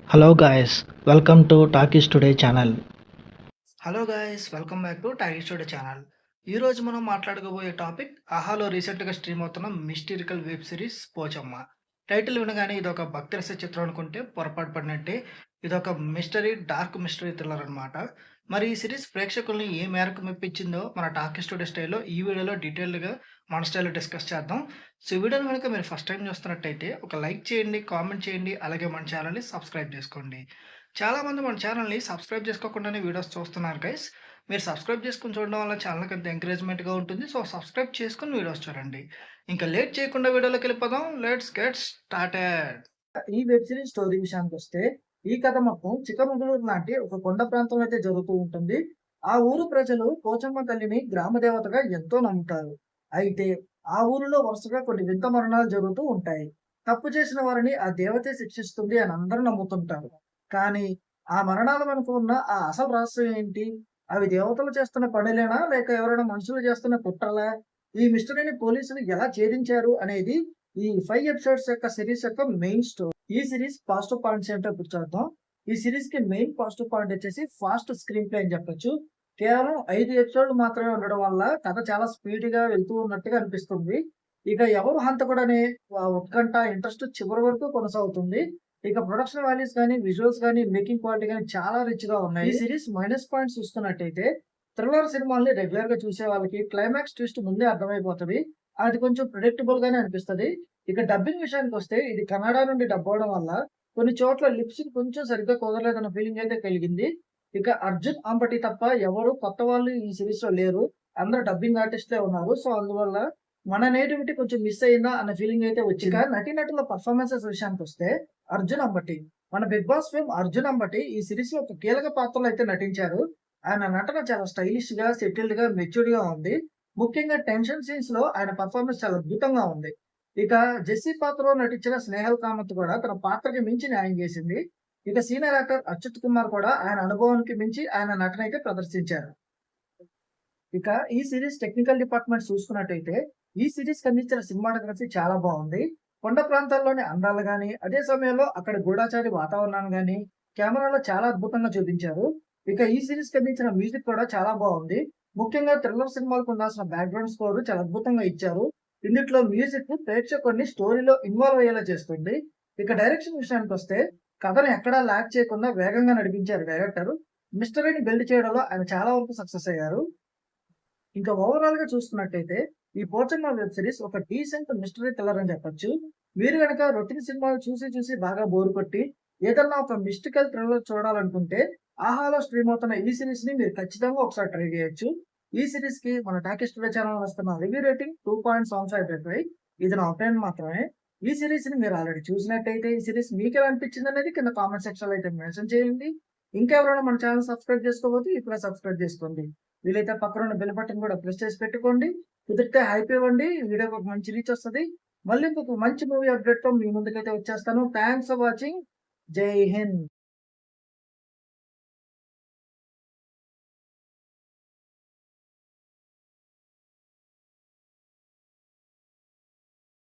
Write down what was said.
Hello guys, welcome to talkies today channel. Hello guys, welcome back to talkies today channel. ఈరోజు మనం మాట్లాడుకోబోయే topic ఆహాలో రీసెంట్గా stream అవుతున్న మిస్టీరికల్ web series Pochamma. Title వినగానే ఇదొక భక్తిరస చిత్రం అనుకుంటే పొరపాటు పడినట్టే. ఇదొక మిస్టరీ, డార్క్ మిస్టరీ థ్రిల్లర్ అనమాట. మరి ఈ సిరీస్ ప్రేక్షకుల్ని ఏ మేరకు మెప్పించిందో మన టాకీస్ టుడే స్టైల్లో ఈ వీడియోలో డీటెయిల్డ్గా మన స్టైల్లో డిస్కస్ చేద్దాం. సో ఈ వీడియోని కనుక మీరు ఫస్ట్ టైం చూస్తున్నట్టయితే ఒక లైక్ చేయండి, కామెంట్ చేయండి, అలాగే మన ఛానల్ని సబ్స్క్రైబ్ చేసుకోండి. చాలామంది మన ఛానల్‌ని సబ్స్క్రైబ్ చేసుకోకుండానే వీడియోస్ చూస్తున్నారు గైస్. మీరు సబ్స్క్రైబ్ చేసుకొని చూడడం వల్ల ఛానల్‌కి ఎంతో ఎంకరేజ్‌మెంట్‌గా ఉంటుంది. సో, సబ్స్క్రైబ్ చేసుకొని వీడియోస్ చూడండి. ఇంకా లేట్ చేయకుండా వీడియోలోకెళ్ళిపోదాం. Let's get started. ఈ వెబ్ సిరీస్ స్టోరీ విషయానికొస్తే, ఈ కథ మొత్తం చిక్కమగళూరు లాంటి ఒక కొండ ప్రాంతంలో అయితే జరుగుతూ ఉంటుంది. ఆ ఊరు ప్రజలు పోచమ్మ తల్లిని గ్రామ దేవతగా ఎంతో నమ్ముతారు. అయితే ఆ ఊరిలో వరుసగా కొన్ని వింత మరణాలు జరుగుతూ ఉంటాయి. తప్పు చేసిన వారిని ఆ దేవతే శిక్షిస్తుంది అని అందరూ నమ్ముతుంటారు. కానీ ఆ మరణాల వెనుక ఉన్న ఆ అసలు రహస్యం ఏంటి? అవి దేవతలు చేస్తున్న పనులేనా? లేక ఎవరైనా మనుషులు చేస్తున్న కుట్రలా? ఈ మిస్టరీని పోలీసులు ఎలా ఛేదించారు అనేది ఈ 5 ఎపిసోడ్స్ యొక్క సిరీస్ యొక్క మెయిన్ స్టోరీ. ఈ సిరీస్ పాజిటివ్ పాయింట్స్ ఏంటో ఇప్పుడు చూద్దాం. ఈ సిరీస్‌కి మెయిన్ పాజిటివ్ పాయింట్ వచ్చేసి ఫాస్ట్ స్క్రీన్ ప్లే అని చెప్పొచ్చు. కేవలం 5 ఎపిసోడ్‌లు మాత్రమే ఉండడం వల్ల కథ చాలా స్పీడ్‌గా వెళ్తూ ఉన్నట్టుగా అనిపిస్తుంది. ఇక ఎవరు హంతకుడనే ఉత్కంఠ, ఇంట్రెస్ట్ చివరి వరకు కొనసాగుతుంది. ఇక ప్రొడక్షన్ వాల్యూస్ గాని, విజువల్స్ గాని, మేకింగ్ క్వాలిటీ గాని చాలా రిచ్‌గా ఉన్నాయి. ఈ సిరీస్ మైనస్ పాయింట్స్ చూస్తున్నట్టయితే, థ్రిల్లర్ సినిమాల్ని రెగ్యులర్‌గా చూసే వాళ్ళకి క్లైమాక్స్ ట్విస్ట్ ముందే అర్థమైపోతది. అది కొంచెం ప్రెడిక్టబుల్ గానే అనిపిస్తది. ఇక డబ్బింగ్ విషయానికొస్తే ఇది కన్నడ నుండి డబ్ అవ్వడం వల్ల కొన్ని చోట్ల లిప్ సింక్ కొంచెం సరిగ్గా కుదరలేదన్న ఫీలింగ్ అయితే కలిగింది. ఇక అర్జున్ అంబటి తప్ప ఎవరు కొత్త వాళ్ళు ఈ సిరీస్‌లో లేరు. అందరూ డబ్బింగ్ ఆర్టిస్ట్‌లే ఉన్నారు. సో, అందువల్ల మన నేటివిటీ కొంచెం మిస్ అయిందా అన్న ఫీలింగ్ అయితే వచ్చింది. ఇక నటీనటుల పెర్ఫార్మన్సెస్ విషయానికొస్తే అర్జున్ అంబటి. మన 'big boss' fame Arjun Ambati ఈ సీరీస్‌లో ఒక కీలక పాత్రలో అయితే నటించారు. ఆయన నటన చాలా స్టైలిష్‌గా, సెటిల్డ్‌గా, మెచ్యూర్డ్‌గా ఉంది. ముఖ్యంగా టెన్షన్ సీన్స్‌లో ఆయన పెర్ఫార్మన్స్ చాలా అద్భుతంగా ఉంది. ఇక జెస్సీ పాత్రలో నటించిన స్నేహల్ కామత్ కూడా తన పాత్రకి మించి న్యాయం చేసింది. ఇక సీనియర్ యాక్టర్ అచ్యుత్ కుమార్ కూడా ఆయన అనుభవానికి మించి ఆయన నటన అయితే ప్రదర్శించారు. ఇక ఈ సీరీస్ టెక్నికల్ డిపార్ట్‌మెంట్ చూసుకున్నట్టయితే, ఈ సీరీస్‌కి అందించిన సినిమాటోగ్రఫీ చాలా బావుంది. కొండ ప్రాంతాల్లోని అందాలు గాని, అదే సమయంలో అక్కడి గూఢచారి వాతావరణాన్ని గాని, కెమెరాలో చాలా అద్భుతంగా చూపించారు. ఇక ఈ సీరీస్‌కి అందించిన మ్యూజిక్ కూడా చాలా బావుంది. ముఖ్యంగా థ్రిల్లర్ సినిమాలకు ఉండాల్సిన బ్యాక్‌గ్రౌండ్ స్కోర్ చాలా అద్భుతంగా ఇచ్చారు. ఇందిట్లో మ్యూజిక్ ప్రేక్షకుడిని స్టోరీలో ఇన్వాల్వ్ అయ్యేలా చేస్తుంది. ఇక డైరెక్షన్ విషయానికొస్తే, కథను ఎక్కడా ల్యాగ్ చేయకుండా వేగంగా నడిపించారు డైరెక్టర్. మిస్టరీని బిల్డ్ చేయడంలో ఆయన చాలా వరకు సక్సెస్ అయ్యారు. ఇంకా ఓవరాల్‌గా చూసుకున్నట్టయితే, ఈ 'పోచమ్మ' వెబ్ సీరీస్ ఒక డీసెంట్ మిస్టరీ థ్రిల్లర్ అని చెప్పొచ్చు. మీరు గనక రొటీన్ సినిమాలు చూసి, చూసి బాగా బోర్ కొట్టి, ఏదన్నా ఒక మిస్టికల్ థ్రిల్లర్ చూడాలనుకుంటే, ఆహాలో స్ట్రీమ్ అవుతున్న ఈ సీరీస్‌ని మీరు ఖచ్చితంగా ఒకసారి ట్రై చేయొచ్చు. ఈ సీరీస్‌కి మన టాకీస్ టుడే ఛానెల్ వస్తున్న రివ్యూ రేటింగ్ 2.75/5. ఇది నా ఒపీనియన్ మాత్రమే. ఈ సీరీస్‌ని మీరు ఆల్రెడీ చూసినట్టయితే, ఈ సీరీస్ మీకెలా అనిపించిందనేది కింద కామెంట్ సెక్షన్‌లో అయితే మెన్షన్ చేయండి. ఇంకా ఎవరైనా మన ఛానెల్ సబ్స్క్రైబ్ చేసుకోకపోతే ఇప్పుడే సబ్స్క్రైబ్ చేసుకోండి. వీలైతే పక్కనున్న బెల్ బటన్ కూడా ప్రెస్ చేసి పెట్టుకోండి. కుదిరితే హైప్ ఇవ్వండి. వీడియోకి ఒక మంచి రీచ్ వస్తది. మళ్ళీ ఇంకొక మంచి మూవీ అప్డేట్‌తో మీ ముందుకైతే వచ్చేస్తాను. Thanks for watching. జై హింద్.